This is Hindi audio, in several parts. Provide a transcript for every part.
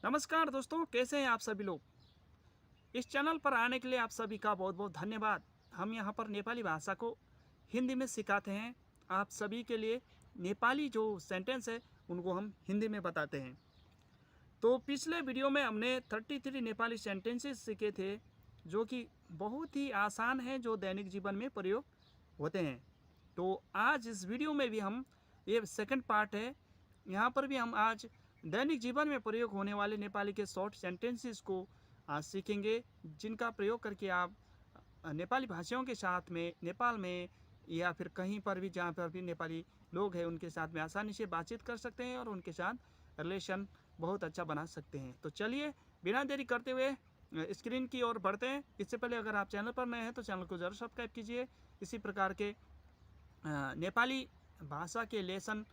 नमस्कार दोस्तों, कैसे हैं आप सभी लोग। इस चैनल पर आने के लिए आप सभी का बहुत बहुत धन्यवाद। हम यहाँ पर नेपाली भाषा को हिंदी में सिखाते हैं। आप सभी के लिए नेपाली जो सेंटेंस है उनको हम हिंदी में बताते हैं। तो पिछले वीडियो में हमने 33 नेपाली सेंटेंसेस सीखे थे जो कि बहुत ही आसान है, जो दैनिक जीवन में प्रयोग होते हैं। तो आज इस वीडियो में भी हम, ये सेकंड पार्ट है, यहाँ पर भी हम आज दैनिक जीवन में प्रयोग होने वाले नेपाली के शॉर्ट सेंटेंसेस को आज सीखेंगे, जिनका प्रयोग करके आप नेपाली भाषियों के साथ में नेपाल में या फिर कहीं पर भी जहाँ पर भी नेपाली लोग हैं उनके साथ में आसानी से बातचीत कर सकते हैं और उनके साथ रिलेशन बहुत अच्छा बना सकते हैं। तो चलिए बिना देरी करते हुए स्क्रीन की ओर बढ़ते हैं। इससे पहले अगर आप चैनल पर नए हैं तो चैनल को ज़रूर सब्सक्राइब कीजिए इसी प्रकार के नेपाली भाषा के लेसन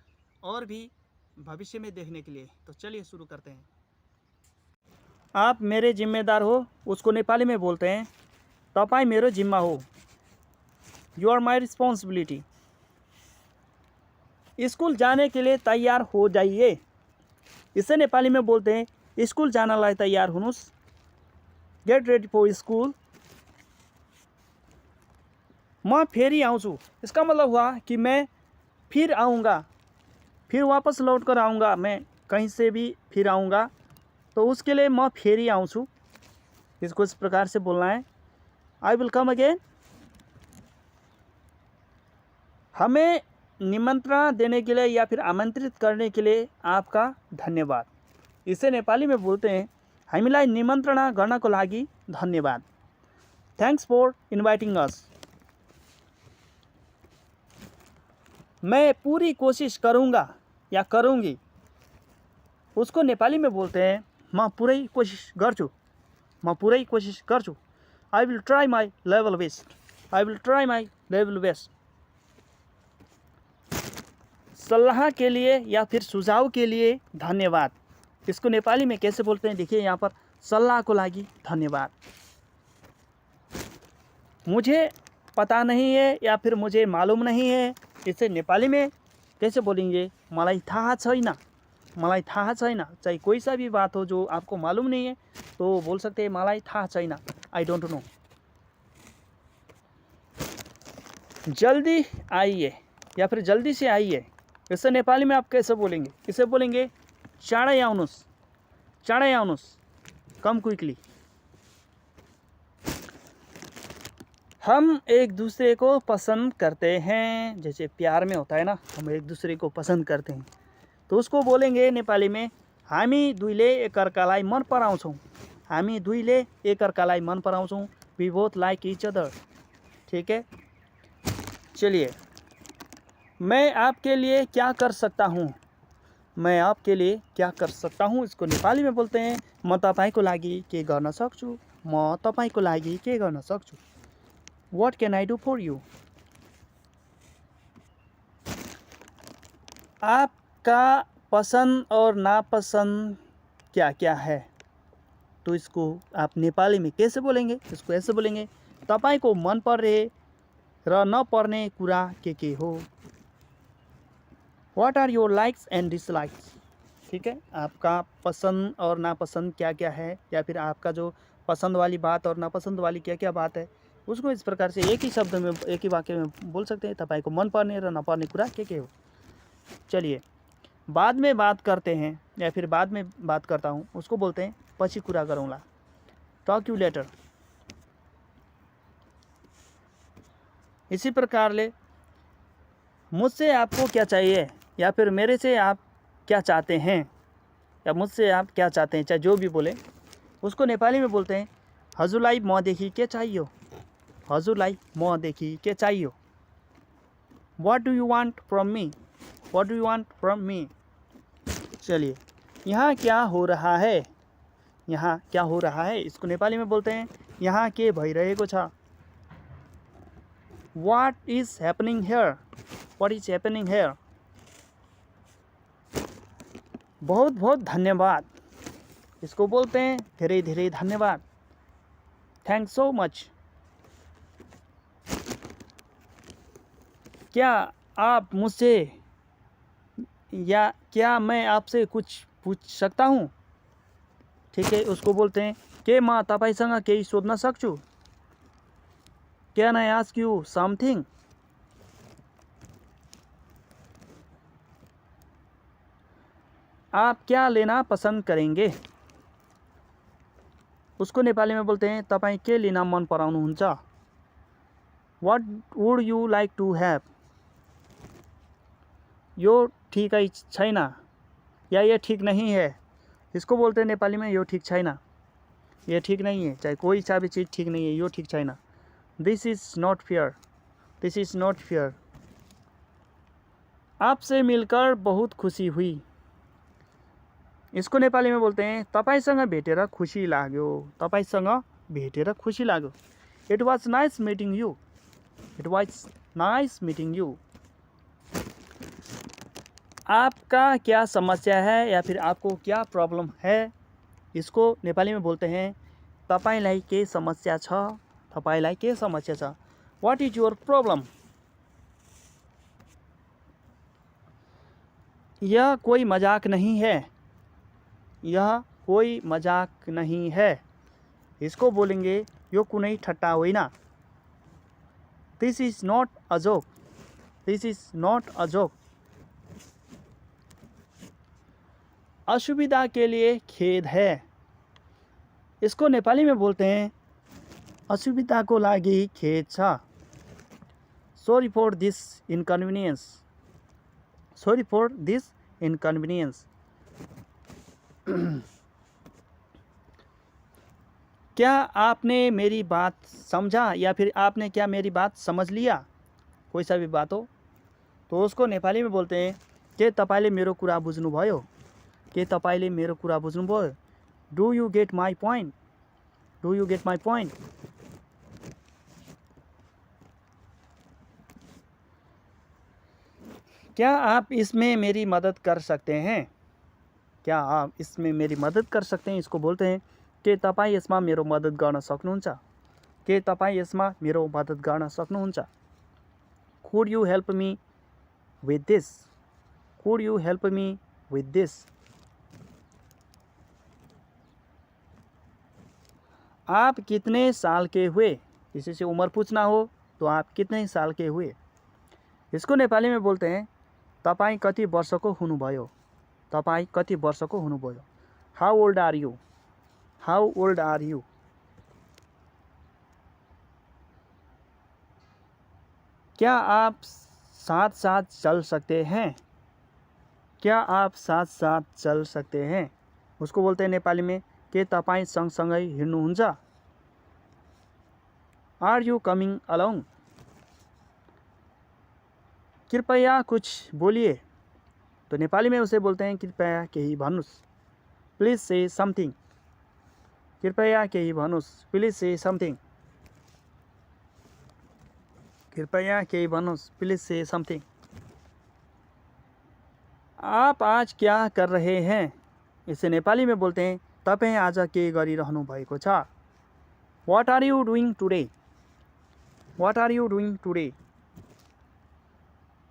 और भी भविष्य में देखने के लिए। तो चलिए शुरू करते हैं। आप मेरे जिम्मेदार हो, उसको नेपाली में बोलते हैं तपाईं मेरो जिम्मा हो, you are my responsibility. School जाने के लिए तैयार हो जाइए, इसे नेपाली में बोलते हैं स्कूल जानलाई तैयार हुनुस्, गेट रेडी फॉर स्कूल। मैं फेरि आउँछु, इसका मतलब हुआ कि मैं फिर आऊँगा, फिर वापस लौट कर आऊँगा, मैं कहीं से भी फिर आऊँगा, तो उसके लिए मैं फेरि आउँछु। इसको इस प्रकार से बोलना है, आई विल कम अगेन। हमें निमंत्रण देने के लिए या फिर आमंत्रित करने के लिए आपका धन्यवाद। इसे नेपाली में बोलते हैं हामीलाई निमन्त्रणा गर्नको लागि धन्यवाद, थैंक्स फॉर इन्वाइटिंग अस। मैं पूरी कोशिश करूँगा या करूँगी, उसको नेपाली में बोलते हैं म पुरै कोशिश गर्छु, म पुरै कोशिश गर्छु, I will try my level best, I will try my level best. सलाह के लिए या फिर सुझाव के लिए धन्यवाद, इसको नेपाली में कैसे बोलते हैं देखिए यहाँ पर, सल्लाह को लागि धन्यवाद। मुझे पता नहीं है या फिर मुझे मालूम नहीं है, इसे नेपाली में कैसे बोलेंगे, मलाई थाहा छैन, मलाई थाहा छैन। चाहे कोई सा भी बात हो जो आपको मालूम नहीं है तो बोल सकते हैं मलाई थाहा छैन, आई डोंट नो। जल्दी आइए या फिर जल्दी से आइए, इसे नेपाली में आप कैसे बोलेंगे, इसे बोलेंगे चाँडै आउनुस्, चाँडै आउनुस्, कम क्विकली। हम एक दूसरे को पसंद करते हैं, जैसे प्यार में होता है ना, हम एक दूसरे को पसंद करते हैं, तो उसको बोलेंगे नेपाली में हामी दुईले एकअर्कालाई मन पराउँछौँ, हामी दुईले एकअर्कालाई मन पराउँछौँ, we both like each other. ठीक है, चलिए, मैं आपके लिए क्या कर सकता हूँ, मैं आपके लिए क्या कर सकता हूँ, इसको नेपाली में बोलते हैं म तपाईको लागि के गर्न सक्छु, म तपाईको लागि के गर्न सक्छु, what can I do for you. आपका पसंद और नापसंद क्या क्या है, तो इसको आप नेपाली में कैसे बोलेंगे, इसको ऐसे बोलेंगे तपाईको मन पर्ने र नपर्ने कुरा के हो, what are your likes and dislikes. ठीक है, आपका पसंद और नापसंद क्या क्या है, या फिर आपका जो पसंद वाली बात और नापसंद वाली क्या क्या बात है, उसको इस प्रकार से एक ही शब्द में, एक ही वाक्य में बोल सकते हैं तपाईको मन पर्ने र नपर्ने कुरा के हो। चलिए, बाद में बात करते हैं या फिर बाद में बात करता हूँ, उसको बोलते हैं पछि कुरा गरौँला, टॉक यू लेटर। इसी प्रकार ले मुझसे आपको क्या चाहिए या फिर मेरे से आप क्या चाहते हैं, या मुझसे आप क्या चाहते हैं, चाहे जो भी बोले, उसको नेपाली में बोलते हैं हजुरलाई मदेखि के चाहियो, हजुरलाई मदेखि के चाहियो, what do you want from me, what do you want from me. चलिए, यहाँ क्या हो रहा है, यहाँ क्या हो रहा है, इसको नेपाली में बोलते हैं यहाँ के भइरहेको छ, what is happening here, what is happening here. बहुत बहुत धन्यवाद, इसको बोलते हैं धेरै धेरै धन्यवाद, थैंक्स सो मच। क्या आप मुझसे या क्या मैं आपसे कुछ पूछ सकता हूँ, ठीक है, उसको बोलते हैं के म तपाईसँग केही सोध्न सक्छु, can I ask you something. आप क्या लेना पसंद करेंगे, उसको नेपाली में बोलते हैं तपाईं के लिन मन पराउनुहुन्छ। What would you like to have, यो ठिकै छैन या ये ठीक नहीं है, इसको बोलते हैं नेपाली में यो ठीक छैन, ये ठीक नहीं है, चाहे कोई सा भी चीज़ ठीक नहीं है, यो ठीक छैन। This is not fair, this is not fair. आपसे मिलकर बहुत खुशी हुई, इसको नेपाली में बोलते हैं तपाईसँग भेटेर खुसी लाग्यो, तपाईसँग भेटेर खुसी लाग्यो। It was nice meeting you, it was nice meeting you. आपका क्या समस्या है या फिर आपको क्या प्रॉब्लम है, इसको नेपाली में बोलते हैं तपाईलाई के समस्या छ, तपाईलाई के समस्या छ। What is your problem. यह कोई मजाक नहीं है, यह कोई मजाक नहीं है, इसको बोलेंगे यो कुनै ठट्टा होइन। This is not a joke, this is not a joke. असुविधा के लिए खेद है, इसको नेपाली में बोलते हैं असुविधाको लागि खेद छ। Sorry for this inconvenience, sorry for this inconvenience. क्या आपने मेरी बात समझा या फिर आपने क्या मेरी बात समझ लिया, कोई सा भी बात हो तो उसको नेपाली में बोलते हैं के तपाईले मेरो कुरा बुझ्नुभयो, के तपाईले मेरो कुरा बुझ्नुभयो। Do you get my point, do you get my point. क्या आप इसमें मेरी मदद कर सकते हैं, क्या आप इसमें मेरी मदद कर सकते हैं, इसको बोलते हैं के तपाईं यसमा मेरो मदद गर्न सक्नुहुन्छ, के तपाईं यसमा मेरो मदद गर्न सक्नुहुन्छ। Could you help me with this, could you help me with this. आप कितने साल के हुए, किसी से उम्र पूछना हो तो आप कितने साल के हुए, इसको नेपाली में बोलते हैं तपाईं कति वर्षको हुनुभयो, तपाईं कति वर्षको हुनुभयो। How old are you, how old are you. क्या आप साथ साथ चल सकते हैं, क्या आप साथ साथ चल सकते हैं, उसको बोलते हैं नेपाली में के तपाईं सँगसँगै हिँड्नुहुन्छ। Are you coming along. कृपया कुछ बोलिए, तो नेपाली में उसे बोलते हैं कृपया केही भन्नुस्, प्लिज से समथिङ, कृपया केही भन्नुस्, प्लिज से समथिङ, कृपया केही भन्नुस्, प्लिज से समथिङ। आप आज क्या कर रहे हैं, इसे नेपाली में बोलते हैं तपाईं आज के गरिरहनु भएको छ। What are you doing today, what are you doing today.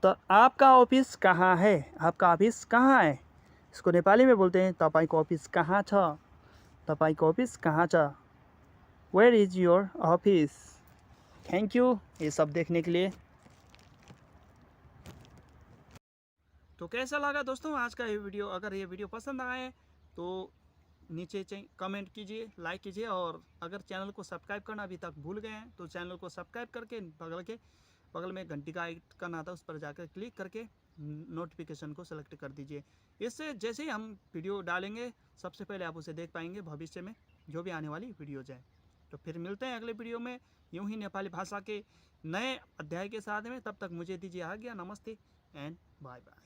तो आपका ऑफिस कहाँ है, आपका ऑफिस कहाँ है, इसको नेपाली में बोलते हैं तपाईको ऑफिस कहाँ छ, तपाईको ऑफिस कहाँ छ। Where is your office. Thank you ये सब देखने के लिए। तो कैसा लगा दोस्तों आज का ये वीडियो, अगर ये वीडियो पसंद आए तो नीचे कमेंट कीजिए, लाइक कीजिए, और अगर चैनल को सब्सक्राइब करना अभी तक भूल गए हैं तो चैनल को सब्सक्राइब करके बगल में घंटी का आइकन आता है उस पर जाकर क्लिक करके नोटिफिकेशन को सेलेक्ट कर दीजिए। इससे जैसे ही हम वीडियो डालेंगे सबसे पहले आप उसे देख पाएंगे भविष्य में जो भी आने वाली वीडियोज हैं। तो फिर मिलते हैं अगले वीडियो में यूं ही नेपाली भाषा के नए अध्याय के साथ में। तब तक मुझे दीजिए आज्ञा। नमस्ते एंड बाय बाय।